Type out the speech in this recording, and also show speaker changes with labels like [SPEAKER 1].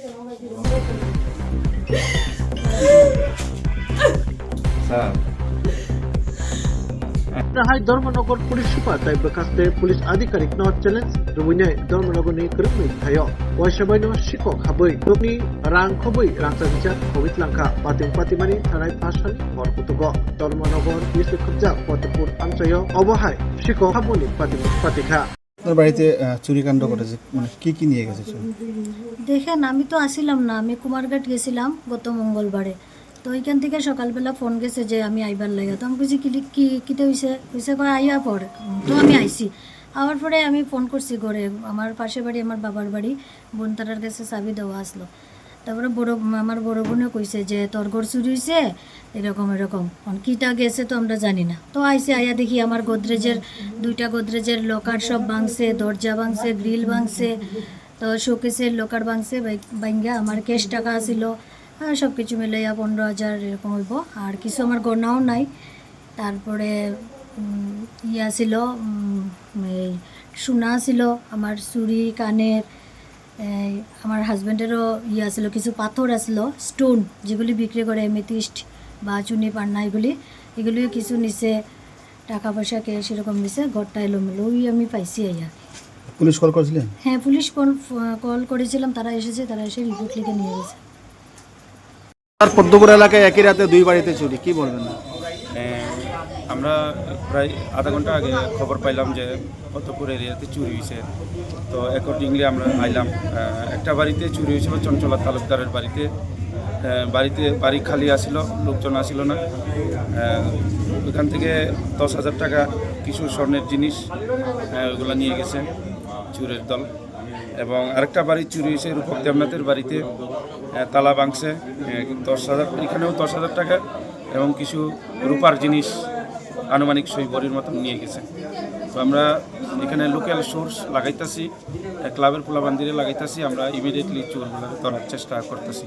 [SPEAKER 1] Hai Dharmanagar Police Super tai bekaste Police Adhikarik no challenge rubunai Dharmanagar ni kerumai thayo waisabai no sikok habai tokni rang khoboi rangsa bijak khobit langkha pating patimani thanai pasani horkutugo Dharmanagar Police Khubja Potapur Amchayo obahai sikok haboni patikha
[SPEAKER 2] বাড়িতে চুরিকাণ্ড করেছে মানে কি নিয়ে গেছে চুরি?
[SPEAKER 3] দেখেন আমি তো আসিলাম না, আমি কুমারঘাট গেছিলাম গত মঙ্গলবারে। তো ওইখান থেকে সকালবেলা ফোন গেছে যে আমি আইবার লাগে। তো আমি বলছি কিতে হয়েছে কয় আইয়া পর। তো আমি আইসি আবার পরে আমি ফোন করছি ঘরে, আমার পাশে বাড়ি আমার বাবার বাড়ি, বোন তারার কাছে চাবি দেওয়া আসলো। তারপরে আমার বড় বোনে কইছে যে তোর ঘর চুরি হয়েছে এরকম কিটা গেছে তো আমরা জানি না। তো আইসে আইয়া দেখি আমার দুইটা গোদরেজের লকার সব ভাঙছে, দরজা ভাঙছে, গ্রিল ভাঙছে, তো শোকেসের লকার ভাঙছে ভাঙ্গা। আমার ক্যাশ টাকা ছিল সব কিছু মিলাইয়া 15,000 এরকম হইব, আর কিছু আমার গয়নাও নাই। তারপরে ইয়া ছিল এই সোনা ছিল, আমার চুরি কানের, আমার হাজব্যান্ডেরও ইয়া ছিল, কিছু পাথর আসলো স্টোন যেগুলি বিক্রি করে এমেথিস্ট বা চুনি পান্না এগুলিও কিছু নিছে, টাকা পয়সা ক্যাশ এরকম নিছে। ঘরটা এলোমেলো ওই আমি পাইছি আইয়া।
[SPEAKER 2] পুলিশ কল করেছিলেন?
[SPEAKER 3] হ্যাঁ পুলিশ কল করেছিলাম, তারা এসেছে, তারা এসে রিপোর্ট লিখে নিয়ে গেছে।
[SPEAKER 2] আর পদ্মপুর এলাকায় একই রাতে দুই বাড়িতে চুরি, কি বলবেন না?
[SPEAKER 4] আমরা প্রায় আধা ঘন্টা আগে খবর পাইলাম যে পদ্মপুর এরিয়াতে চুরি হয়েছে। তো অ্যাকর্ডিংলি আমরা আইলাম। একটা বাড়িতে চুরি হয়েছিল চঞ্চলা তালুকদারের বাড়ি খালি আসিল, লোকজন আসিল না। ওখান থেকে 10,000 টাকা কিছু স্বর্ণের জিনিস ওগুলো নিয়ে গেছে চুরের দল। এবং আরেকটা বাড়ি চুরি হয়েছে রূপক দেবনাথের বাড়িতে, তালা ভাঙছে 10,000, এখানেও 10,000 টাকা এবং কিছু রূপার জিনিস আনুমানিক 100 ভরির মতন নিয়ে গেছে। তো আমরা এখানে লোকাল সোর্স লাগাইতেছি, ক্লাবের পোলাবান্দিরে লাগাইতেছি, আমরা ইমিডিয়েটলি চোরগুলো ধরার চেষ্টা করতেছি।